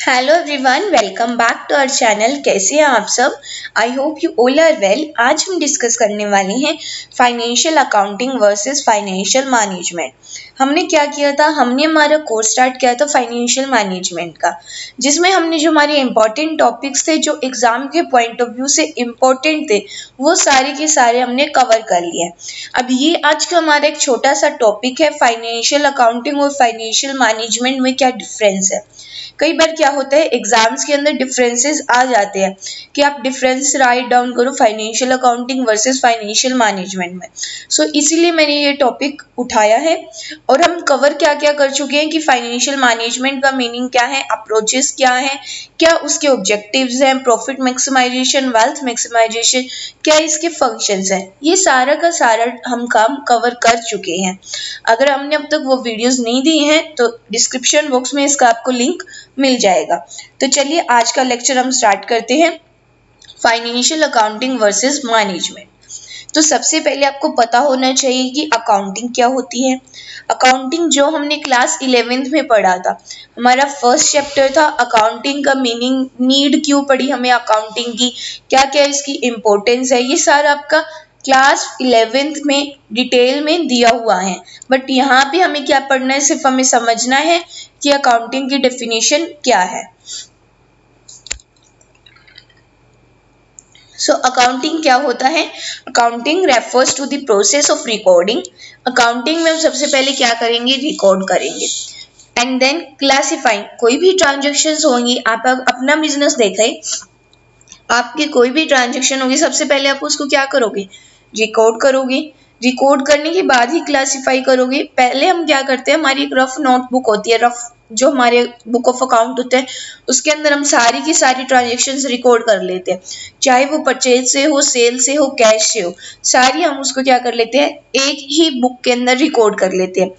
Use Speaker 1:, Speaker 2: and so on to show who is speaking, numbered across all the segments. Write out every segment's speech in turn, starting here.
Speaker 1: Hello everyone, welcome back to our channel. कैसे हैं आप सब? I hope you all are well. आज हम डिस्कस करने वाले हैं financial accounting versus financial management. हमने क्या किया था, हमने हमारा कोर्स स्टार्ट किया था फाइनेंशियल मैनेजमेंट का, जिसमें हमने जो हमारे इम्पोर्टेंट टॉपिक्स थे जो एग्जाम के पॉइंट ऑफ व्यू से इम्पोर्टेंट थे वो सारे के सारे हमने कवर कर लिए। अब ये आज का हमारा एक छोटा सा टॉपिक है, फाइनेंशियल अकाउंटिंग और फाइनेंशियल मैनेजमेंट में क्या डिफरेंस है। कई बार क्या होता है, एग्जाम्स के अंदर डिफरेंसेस आ जाते हैं कि आप डिफरेंस राइट डाउन करो financial accounting versus financial management में। इसीलिए मैंने ये टॉपिक उठाया है। और हम कवर क्या क्या कर चुके हैं कि फाइनेंशियल मैनेजमेंट का मीनिंग क्या है, अप्रोचेस क्या है, क्या उसके ऑब्जेक्टिव्स हैं, प्रॉफिट मैक्सिमाइजेशन, वेल्थ मैक्सिमाइजेशन, क्या इसके फंक्शंस हैं, ये सारा का सारा हम काम कवर कर चुके हैं। अगर हमने अब तक वो वीडियोस नहीं दी हैं तो डिस्क्रिप्शन बॉक्स में इसका आपको लिंक मिल जाएगा। तो चलिए आज का लेक्चर हम स्टार्ट करते हैं, फाइनेंशियल अकाउंटिंग वर्सेस मैनेजमेंट। तो सबसे पहले आपको पता होना चाहिए कि अकाउंटिंग क्या होती है। अकाउंटिंग जो हमने क्लास 11th में पढ़ा था, हमारा फर्स्ट चैप्टर था अकाउंटिंग का मीनिंग, नीड क्यों पड़ी हमें अकाउंटिंग की, क्या क्या इसकी इम्पोर्टेंस है, ये सारा आपका क्लास 11th में डिटेल में दिया हुआ है। बट यहाँ पे हमें क्या पढ़ना है, सिर्फ हमें समझना है कि अकाउंटिंग की डेफिनेशन क्या है। अकाउंटिंग क्या होता है? Accounting refers to the process of recording. Accounting में हम सबसे पहले क्या करेंगे, रिकॉर्ड करेंगे। एंड देन क्लासिफाइंग, कोई भी ट्रांजेक्शन्स होंगी, आप अपना बिजनेस देखें, आपकी कोई भी ट्रांजेक्शन होगी, सबसे पहले आप उसको क्या करोगे, रिकॉर्ड करोगे। रिकॉर्ड करने के बाद ही क्लासिफाई करोगे। पहले हम क्या करते हैं, हमारी एक रफ नोटबुक होती है, रफ जो हमारे बुक ऑफ अकाउंट होते हैं, उसके अंदर हम सारी की सारी ट्रांजेक्शन्स रिकॉर्ड कर लेते हैं, चाहे वो परचेज से हो, सेल से हो, कैश से हो, सारी हम उसको क्या कर लेते हैं, एक ही बुक के अंदर रिकॉर्ड कर लेते हैं।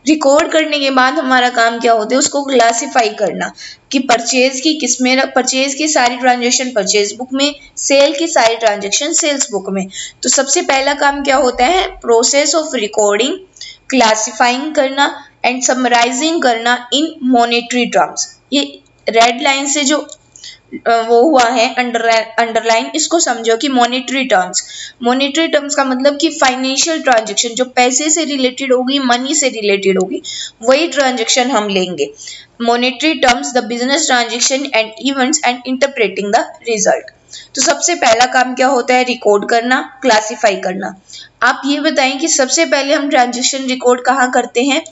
Speaker 1: रिकॉर्ड करने के बाद हमारा काम क्या होता है, उसको क्लासिफाई करना कि परचेज की किसमें, परचेज की सारी ट्रांजेक्शन परचेज बुक में, सेल की सारी ट्रांजेक्शन सेल्स बुक में। तो सबसे पहला काम क्या होता है, प्रोसेस ऑफ रिकॉर्डिंग, क्लासिफाइंग करना एंड समराइजिंग करना इन मॉनेटरी टर्म्स। ये रेड लाइन से जो वो हुआ है अंडरलाइन, इसको समझो कि मॉनेटरी टर्म्स। मॉनेटरी टर्म्स का मतलब कि फाइनेंशियल ट्रांजेक्शन जो पैसे से रिलेटेड होगी, मनी से रिलेटेड होगी, वही ट्रांजेक्शन हम लेंगे। Monetary terms the business transaction and events and interpreting the result. तो सबसे पहला काम क्या होता है, रिकॉर्ड करना, क्लासिफाई करना। आप ये बताएं कि सबसे पहले हम ट्रांजेक्शन रिकॉर्ड कहाँ करते हैं।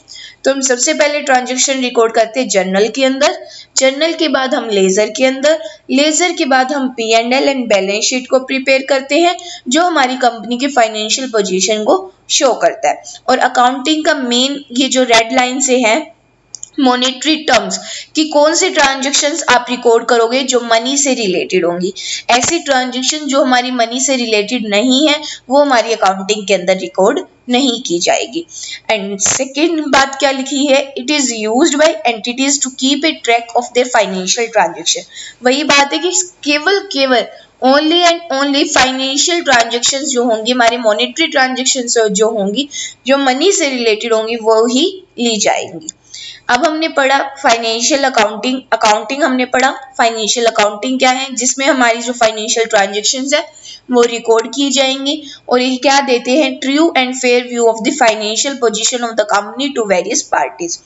Speaker 1: तो हम सबसे पहले ट्रांजेक्शन रिकॉर्ड करते हैं जर्नल के अंदर, जर्नल के बाद हम लेजर के अंदर, लेजर के बाद हम P&L एंड बैलेंस शीट को प्रिपेयर करते हैं जो हमारी कंपनी की फाइनेंशियल पोजीशन को शो करता है। और अकाउंटिंग का मेन ये जो रेड लाइन से है मॉनेटरी टर्म्स कि कौन से ट्रांजेक्शन्स आप रिकॉर्ड करोगे जो मनी से रिलेटेड होंगी। ऐसी ट्रांजेक्शन जो हमारी मनी से रिलेटेड नहीं है वो हमारी अकाउंटिंग के अंदर रिकॉर्ड नहीं की जाएगी। एंड सेकेंड बात क्या लिखी है, it is used by entities to keep a track of their financial transaction. वही बात है कि केवल only and only financial transactions जो होंगी, हमारे मॉनेटरी ट्रांजेक्शन्स जो होंगी, जो मनी से रिलेटेड होंगी, वो ही ली जाएंगी। अब हमने पढ़ा फाइनेंशियल अकाउंटिंग, अकाउंटिंग हमने पढ़ा। फाइनेंशियल अकाउंटिंग क्या है, जिसमें हमारी जो फाइनेंशियल ट्रांजेक्शन्स है वो रिकॉर्ड की जाएंगी और ये क्या देते हैं, true and fair view of the financial position of the company to various parties.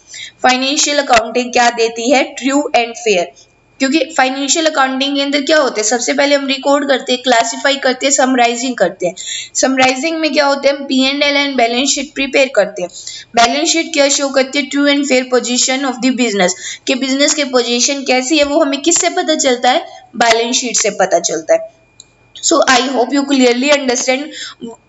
Speaker 1: Financial accounting क्या देती है, ट्रू एंड फेयर। क्योंकि फाइनेंशियल अकाउंटिंग के अंदर क्या होते हैं, सबसे पहले हम रिकॉर्ड करते हैं, क्लासिफाई करते हैं, समराइजिंग करते हैं। समराइजिंग में क्या होता है, हम P&L and balance sheet prepare करते हैं। बैलेंस शीट क्या शो करती है, true and fair position of the business, कि बिजनेस की पोजीशन कैसी है वो हमें किससे पता चलता है, बैलेंस शीट से पता चलता है। So I hope you clearly understand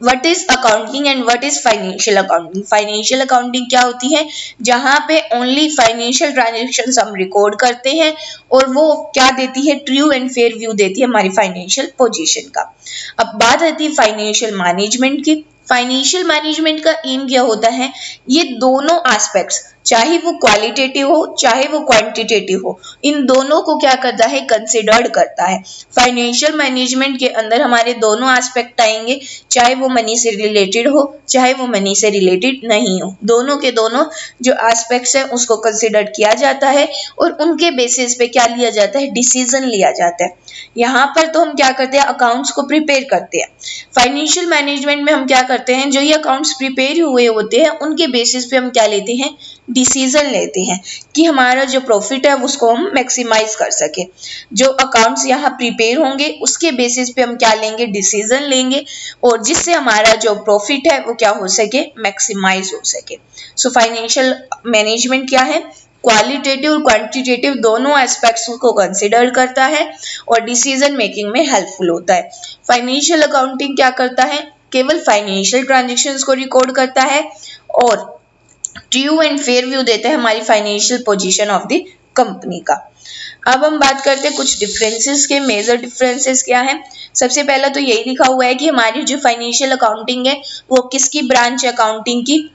Speaker 1: what is accounting and what is financial accounting. Financial accounting क्या होती है, जहाँ पे only financial transactions हम रिकॉर्ड करते हैं और वो क्या देती है, ट्रू एंड फेयर व्यू देती है हमारी फाइनेंशियल पोजीशन का। अब बात आती है फाइनेंशियल मैनेजमेंट की। फाइनेंशियल मैनेजमेंट का एम क्या होता है, ये दोनों एस्पेक्ट्स, चाहे वो क्वालिटेटिव हो चाहे वो क्वांटिटेटिव हो, इन दोनों को क्या करता है, कंसिडर्ड करता है। फाइनेंशियल मैनेजमेंट के अंदर हमारे दोनों एस्पेक्ट आएंगे, चाहे वो मनी से रिलेटेड हो चाहे वो मनी से रिलेटेड नहीं हो, दोनों के दोनों जो एस्पेक्ट्स हैं उसको कंसिडर किया जाता है और उनके बेसिस पे क्या लिया जाता है, डिसीजन लिया जाता है। यहाँ पर तो हम क्या करते हैं, अकाउंट्स को प्रिपेयर करते हैं। फाइनेंशियल मैनेजमेंट में हम क्या करते हैं, जो ये अकाउंट्स प्रिपेयर हुए होते हैं उनके बेसिस पे हम क्या लेते हैं, डिसीजन लेते हैं कि हमारा जो प्रॉफिट है उसको हम मैक्सिमाइज कर सके। जो अकाउंट्स यहाँ प्रिपेयर होंगे उसके बेसिस पे हम क्या लेंगे, डिसीजन लेंगे, और जिससे हमारा जो प्रॉफिट है वो क्या हो सके, मैक्सिमाइज हो सके। सो फाइनेंशियल मैनेजमेंट क्या है, क्वालिटेटिव और क्वांटिटेटिव दोनों एस्पेक्ट्स को कंसिडर करता है और डिसीजन मेकिंग में हेल्पफुल होता है। फाइनेंशियल अकाउंटिंग क्या करता है, केवल फाइनेंशियल ट्रांजैक्शंस को रिकॉर्ड करता है और ट्रू एंड फेयर व्यू देता है हमारी financial position of the company का। अब हम बात करते हैं कुछ डिफरेंसेस के, मेजर डिफरेंसेस क्या है। सबसे पहला तो यही लिखा हुआ है कि हमारी जो फाइनेंशियल अकाउंटिंग है वो किसकी ब्रांच है, अकाउंटिंग की।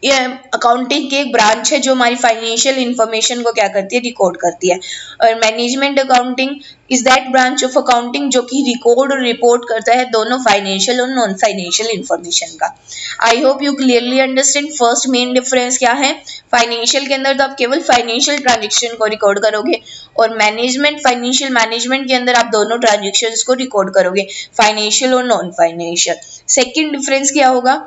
Speaker 1: ये अकाउंटिंग की एक ब्रांच है जो हमारी फाइनेंशियल इंफॉर्मेशन को क्या करती है, रिकॉर्ड करती है। और management accounting is that branch of accounting जो कि रिकॉर्ड और रिपोर्ट करता है दोनों फाइनेंशियल और नॉन फाइनेंशियल इंफॉर्मेशन का। आई hope you clearly understand. First main difference क्या है, फाइनेंशियल के अंदर तो आप केवल फाइनेंशियल ट्रांजेक्शन को रिकॉर्ड करोगे और मैनेजमेंट फाइनेंशियल मैनेजमेंट के अंदर आप दोनों ट्रांजेक्शन को रिकॉर्ड करोगे, फाइनेंशियल और नॉन फाइनेंशियल। सेकेंड डिफरेंस क्या होगा,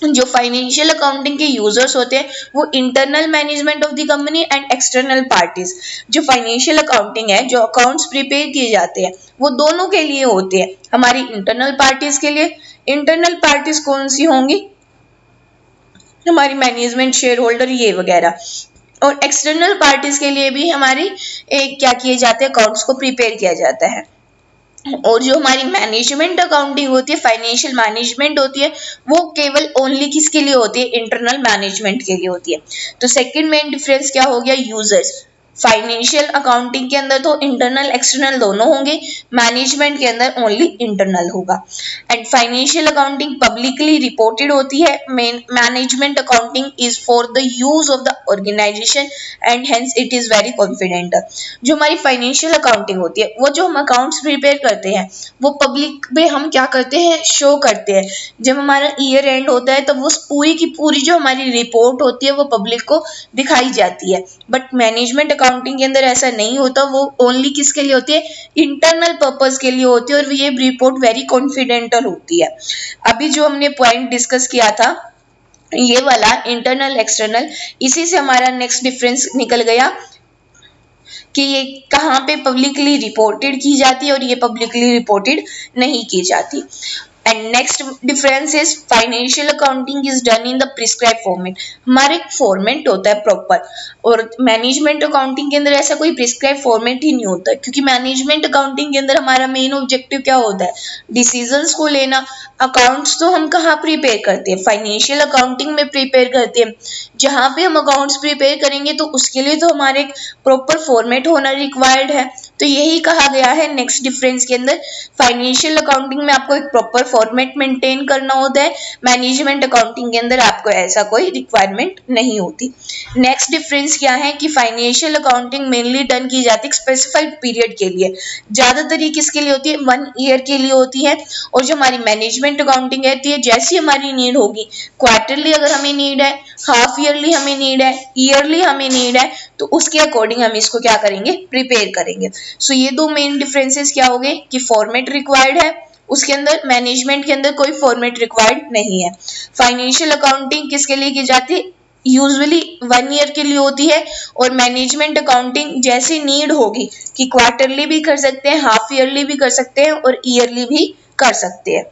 Speaker 1: जो फाइनेंशियल अकाउंटिंग के यूजर्स होते हैं वो internal management of the company and external parties. जो फाइनेंशियल अकाउंटिंग है, जो अकाउंट्स प्रिपेयर किए जाते हैं वो दोनों के लिए होते हैं, हमारी इंटरनल पार्टीज के लिए। इंटरनल पार्टीज कौन सी होंगी, हमारी मैनेजमेंट, शेयर होल्डर, ये वगैरह। और एक्सटर्नल पार्टीज के लिए भी हमारी क्या किए जाते हैं, अकाउंट्स को प्रिपेयर किया जाता है। और जो हमारी मैनेजमेंट अकाउंटिंग होती है, फाइनेंशियल मैनेजमेंट होती है, वो केवल ओनली किसके लिए होती है, इंटरनल मैनेजमेंट के लिए होती है। तो सेकंड मेन डिफरेंस क्या हो गया, यूजर्स। फाइनेंशियल अकाउंटिंग के अंदर तो इंटरनल एक्सटर्नल दोनों होंगे, मैनेजमेंट के अंदर ओनली इंटरनल होगा। And financial accounting publicly reported होती है, management accounting is for the use of the organisation and hence it is very confidential. जो हमारी फाइनेंशियल अकाउंटिंग होती है, वो जो हम अकाउंट्स प्रिपेयर करते हैं वो पब्लिक में हम क्या करते हैं, शो करते हैं। जब हमारा ईयर एंड होता है तब वो पूरी की पूरी जो हमारी रिपोर्ट होती है वो पब्लिक को दिखाई जाती है। बट मैनेजमेंट अकाउंटिंग के अंदर ऐसा नहीं होता, वो ओनली किसके लिए होती है, इंटरनल पर्पस के लिए होती है और ये रिपोर्ट वेरी कॉन्फिडेंशियल होती है। अभी जो हमने पॉइंट डिस्कस किया था ये वाला इंटरनल एक्सटर्नल, इसी से हमारा नेक्स्ट डिफरेंस निकल गया कि ये कहाँ पे पब्लिकली रिपोर्टेड की जाती है और ये पब्लिकली रिपोर्टेड नहीं की जाती। And next difference is financial accounting is done in the prescribe format. हमारे एक फॉर्मेट होता है प्रॉपर, और मैनेजमेंट अकाउंटिंग के अंदर ऐसा कोई प्रिस्क्राइब फॉर्मेट ही नहीं होता, क्योंकि मैनेजमेंट अकाउंटिंग के अंदर हमारा मेन ऑब्जेक्टिव क्या होता है, डिसीजंस को लेना। अकाउंट्स तो हम कहाँ प्रिपेयर करते हैं, फाइनेंशियल अकाउंटिंग में प्रिपेयर करते हैं। जहाँ पे हम अकाउंट्स प्रिपेयर करेंगे तो उसके लिए तो हमारे एक प्रॉपर फॉर्मेट होना रिक्वायर्ड है। तो यही कहा गया है नेक्स्ट डिफरेंस के अंदर, फाइनेंशियल अकाउंटिंग में आपको एक प्रॉपर फॉर्मेट मेंटेन करना होता है, मैनेजमेंट अकाउंटिंग के अंदर आपको ऐसा कोई रिक्वायरमेंट नहीं होती। नेक्स्ट डिफरेंस क्या है कि फाइनेंशियल अकाउंटिंग मेनली डन की जाती है स्पेसिफाइड पीरियड के लिए, ज्यादातर ये किसके लिए होती है, 1 ईयर के लिए होती है। और जो हमारी मैनेजमेंट अकाउंटिंग रहती है, जैसी हमारी नीड होगी, क्वार्टरली अगर हमें नीड है, हाफ ईयरली हमें नीड है, ईयरली हमें नीड है, तो उसके अकॉर्डिंग हम इसको क्या करेंगे, प्रिपेयर करेंगे। सो ये दो मेन डिफरेंसेस क्या हो गए कि फॉर्मेट रिक्वायर्ड है, उसके अंदर मैनेजमेंट के अंदर कोई फॉर्मेट रिक्वायर्ड नहीं है। फाइनेंशियल अकाउंटिंग किसके लिए की जाती है, यूजुअली 1 ईयर के लिए होती है, और मैनेजमेंट अकाउंटिंग जैसी नीड होगी कि क्वार्टरली भी कर सकते हैं, हाफ ईयरली भी कर सकते हैं और ईयरली भी कर सकते हैं।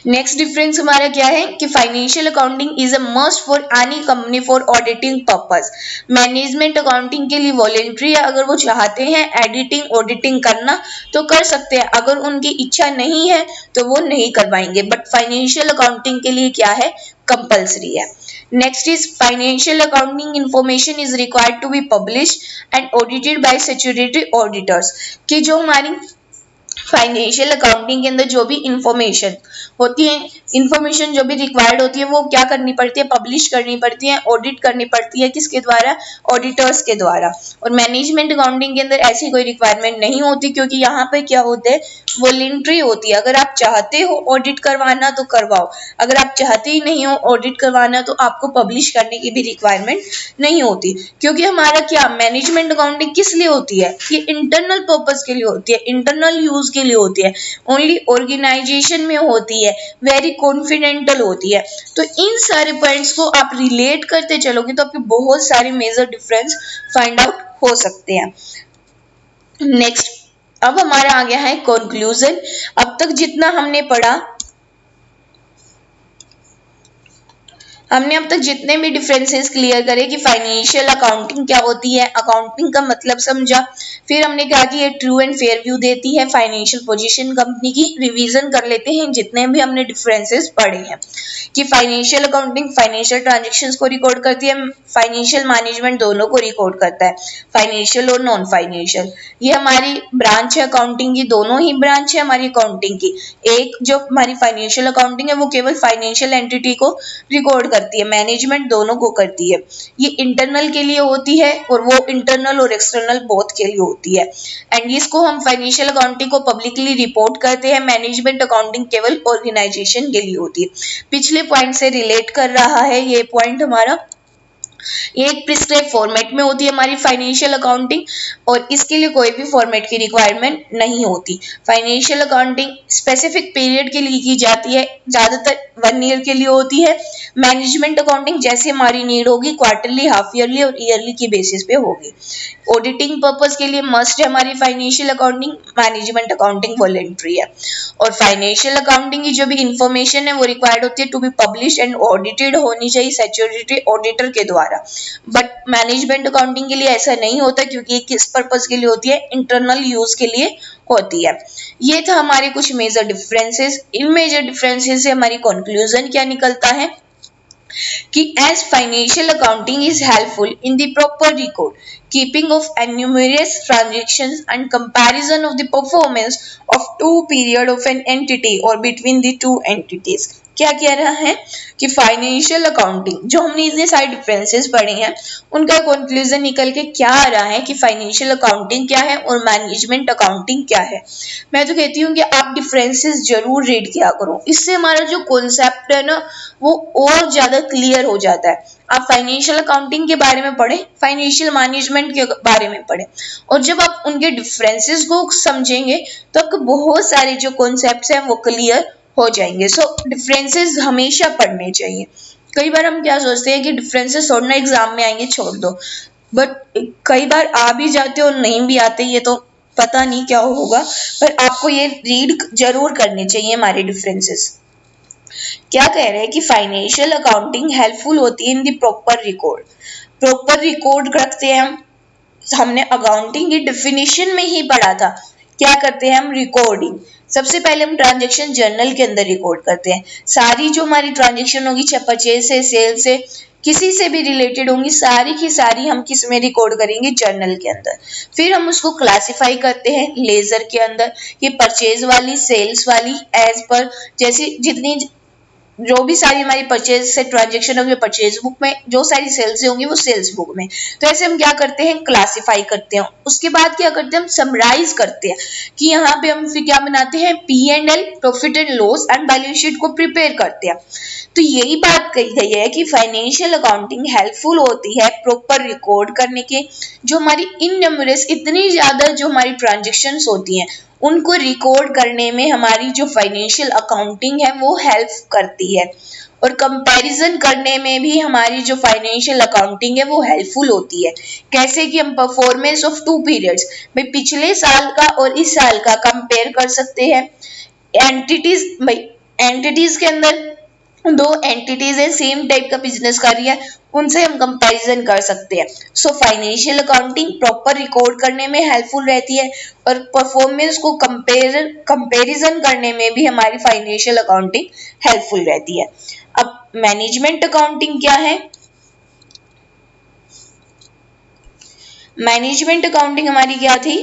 Speaker 1: नेक्स्ट डिफरेंस हमारा क्या है कि financial accounting is a must for any company for auditing purpose. Management accounting के लिए वॉलेंट्री है, अगर वो चाहते हैं एडिटिंग ऑडिटिंग करना तो कर सकते हैं, अगर उनकी इच्छा नहीं है तो वो नहीं करवाएंगे। बट फाइनेंशियल अकाउंटिंग के लिए क्या है, कंपल्सरी है। Next is financial accounting information is required to be publish and audited by statutory auditors, कि जो हमारी फाइनेंशियल अकाउंटिंग के अंदर जो भी इंफॉर्मेशन होती है, इंफॉर्मेशन जो भी रिक्वायर्ड होती है वो क्या करनी पड़ती है, पब्लिश करनी पड़ती है, ऑडिट करनी पड़ती है, किसके द्वारा, ऑडिटर्स के द्वारा। और मैनेजमेंट अकाउंटिंग के अंदर ऐसी कोई रिक्वायरमेंट नहीं होती, क्योंकि यहाँ पे क्या होता है, वॉलेंट्री होती है। अगर आप चाहते हो ऑडिट करवाना तो करवाओ, अगर आप चाहते ही नहीं हो ऑडिट करवाना तो आपको पब्लिश करने की भी रिक्वायरमेंट नहीं होती। क्योंकि हमारा क्या, मैनेजमेंट अकाउंटिंग किस लिए होती है, ये इंटरनल पर्पस के लिए होती है, इंटरनल यूज के लिए होती है, ओनली ऑर्गेनाइजेशन में होती है, वेरी कॉन्फिडेंटल होती है। तो इन सारे पॉइंट्स को आप रिलेट करते चलोगे तो आपके बहुत सारे मेजर डिफरेंस फाइंड आउट हो सकते हैं। नेक्स्ट, अब हमारा आ गया है कंक्लूजन। अब तक जितना हमने पढ़ा, हमने अब तक जितने भी डिफरेंसेस क्लियर करे कि फाइनेंशियल अकाउंटिंग क्या होती है, अकाउंटिंग का मतलब समझा, फिर हमने कहा कि ये ट्रू एंड फेयर व्यू देती है फाइनेंशियल पोजीशन कंपनी की। रिवीजन कर लेते हैं जितने भी हमने डिफरेंसेस पढ़े हैं, कि फाइनेंशियल अकाउंटिंग फाइनेंशियल ट्रांजैक्शंस को रिकॉर्ड करती है, फाइनेंशियल मैनेजमेंट दोनों को रिकॉर्ड करता है, फाइनेंशियल और नॉन फाइनेंशियल। ये हमारी ब्रांच है अकाउंटिंग की, दोनों ही ब्रांच है हमारी अकाउंटिंग की। एक जो हमारी फाइनेंशियल अकाउंटिंग है वो केवल फाइनेंशियल एंटिटी को रिकॉर्ड करती है, मैनेजमेंट दोनों को करती है। ये इंटरनल के लिए होती है और वो इंटरनल और एक्सटर्नल बोथ के लिए होती है। एंड इसको हम फाइनेंशियल अकाउंटिंग को पब्लिकली रिपोर्ट करते हैं, मैनेजमेंट अकाउंटिंग केवल ऑर्गेनाइजेशन के लिए होती है। पिछले पॉइंट से रिलेट कर रहा है ये पॉइंट हमारा। एक प्रिस्क्राइब फॉर्मेट में होती है हमारी फाइनेंशियल अकाउंटिंग, और इसके लिए कोई भी फॉर्मेट की रिक्वायरमेंट नहीं होती। फाइनेंशियल अकाउंटिंग स्पेसिफिक पीरियड के लिए की जाती है, ज्यादातर 1 ईयर के लिए होती है। मैनेजमेंट अकाउंटिंग जैसे हमारी नीड होगी, क्वार्टरली, हाफ ईयरली और ईयरली की बेसिस पे होगी। ऑडिटिंग पर्पस के लिए मस्ट है हमारी financial accounting, management accounting voluntary है। और फाइनेंशियल अकाउंटिंग की जो भी इंफॉर्मेशन है वो रिक्वायर्ड होती है to be publish and audited होनी चाहिए स्टैट्यूटरी ऑडिटर के द्वारा। बट मैनेजमेंट अकाउंटिंग के लिए ऐसा नहीं होता, क्योंकि किस पर्पस के लिए होती है, इंटरनल यूज के लिए होती है। ये था हमारे कुछ मेजर डिफरेंसेस। इन मेजर डिफरेंसेस से हमारी कंक्लूजन क्या निकलता है कि as financial accounting is helpful in the proper record keeping of numerous transactions and comparison of the performance of two period of an entity or between the two entities। क्या कह रहा है कि फाइनेंशियल अकाउंटिंग, जो हमने इतने सारे differences पढ़े हैं, उनका कंक्लूजन निकल के क्या आ रहा है कि फाइनेंशियल अकाउंटिंग क्या है और मैनेजमेंट अकाउंटिंग क्या है। मैं तो कहती हूँ कि आप डिफरेंसेस जरूर रीड किया करो, इससे हमारा जो कॉन्सेप्ट है ना वो और ज्यादा क्लियर हो जाता है। आप फाइनेंशियल अकाउंटिंग के बारे में पढ़े, फाइनेंशियल मैनेजमेंट के बारे में पढ़े, और जब आप उनके डिफरेंसेस को समझेंगे तो आपको बहुत सारे जो कॉन्सेप्ट्स हैं वो क्लियर हो जाएंगे। सो डिफरेंसेस हमेशा पढ़ने चाहिए। कई बार हम क्या सोचते हैं कि डिफरेंसेस छोड़ना एग्जाम में आएंगे छोड़ दो, बट कई बार आ भी जाते और नहीं भी आते, ये तो पता नहीं क्या होगा, पर आपको ये रीड जरूर करने चाहिए हमारे डिफरेंसेस। क्या कह रहे हैं कि फाइनेंशियल अकाउंटिंग हेल्पफुल होती है इन दी प्रॉपर रिकॉर्ड। प्रॉपर रिकॉर्ड रखते हैं हम, हमने अकाउंटिंग की डेफिनेशन में ही पढ़ा था। क्या करते हैं हम, रिकॉर्डिंग। सबसे पहले हम ट्रांजैक्शन जर्नल के अंदर रिकॉर्ड करते हैं। सारी जो हमारी ट्रांजैक्शन होगी, चाहे परचेज से, सेल से, किसी से भी रिलेटेड होंगी, सारी की सारी हम किस में रिकॉर्ड करेंगे, जर्नल के अंदर। फिर हम उसको क्लासिफाई करते हैं लेजर के अंदर, ये परचेज वाली, सेल्स वाली, एज पर जैसी जितनी जो भी सारी हमारी परचेज से ट्रांजेक्शन होगी परचेज बुक में, जो सारी सेल्स होंगी वो सेल्स बुक में। तो ऐसे हम क्या करते हैं, क्लासिफाई करते हैं। उसके बाद क्या करते हैं, हम समराइज करते हैं कि यहाँ पे हम फिर क्या बनाते हैं, P&L, profit and loss and balance sheet को प्रिपेयर करते हैं। तो यही बात कही गई है कि फाइनेंशियल अकाउंटिंग हेल्पफुल होती है प्रॉपर रिकॉर्ड करने के। जो हमारी इनन्यूमरेस, इतनी ज्यादा जो हमारी ट्रांजेक्शन्स होती हैं उनको रिकॉर्ड करने में हमारी जो फाइनेंशियल अकाउंटिंग है वो हेल्प करती है। और कंपैरिजन करने में भी हमारी जो फाइनेंशियल अकाउंटिंग है वो हेल्पफुल होती है। कैसे कि हम परफॉर्मेंस ऑफ 2 पीरियड्स, भाई पिछले साल का और इस साल का कंपेयर कर सकते हैं। एंटिटीज, भाई एंटिटीज के अंदर दो एंटिटीज है, सेम टाइप का बिजनेस कर रही है, उनसे हम कंपैरिजन कर सकते हैं। So financial accounting proper record करने में हेल्पफुल रहती है, और परफॉर्मेंस को कंपैरिजन करने में भी हमारी फाइनेंशियल अकाउंटिंग हेल्पफुल रहती है। अब मैनेजमेंट अकाउंटिंग क्या है, मैनेजमेंट अकाउंटिंग हमारी क्या थी,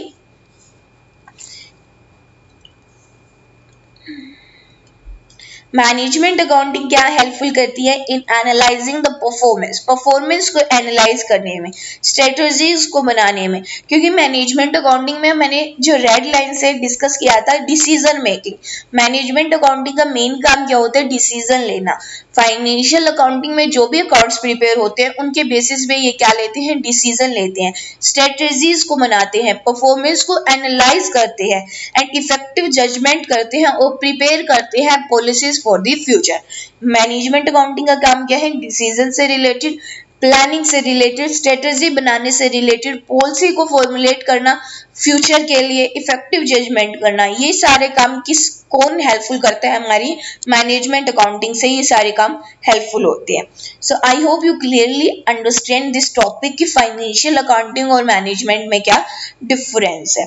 Speaker 1: मैनेजमेंट अकाउंटिंग क्या हेल्पफुल करती है इन एनालाइजिंग द परफॉर्मेंस को एनालाइज करने में, स्ट्रेटजीज को बनाने में, क्योंकि मैनेजमेंट अकाउंटिंग में मैंने जो रेड लाइन से डिस्कस किया था डिसीजन मेकिंग, मैनेजमेंट अकाउंटिंग का मेन काम क्या होता है, डिसीजन लेना। फाइनेंशियल अकाउंटिंग में जो भी अकाउंट्स प्रिपेयर होते हैं उनके बेसिस पे ये क्या लेते हैं, डिसीजन लेते हैं, स्ट्रेटजीज को बनाते हैं, परफॉर्मेंस को एनालाइज करते हैं एंड इफेक्टिव जजमेंट करते हैं और प्रिपेयर करते हैं policies for the future. Management accounting का काम क्या है, डिसीजन से रिलेटेड, प्लानिंग से रिलेटेड, स्ट्रेटजी बनाने से रिलेटेड, पॉलिसी को फॉर्मुलेट करना फ्यूचर के लिए, इफेक्टिव जजमेंट करना, ये सारे काम कौन हेल्पफुल करता है, हमारी मैनेजमेंट अकाउंटिंग से ये सारे काम हेल्पफुल होते हैं। So I hope you clearly understand this topic कि फाइनेंशियल अकाउंटिंग और मैनेजमेंट में क्या डिफरेंस है।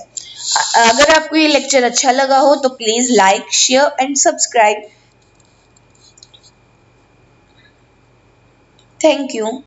Speaker 1: अगर आपको ये लेक्चर अच्छा लगा हो तो please like, share and subscribe. Thank you.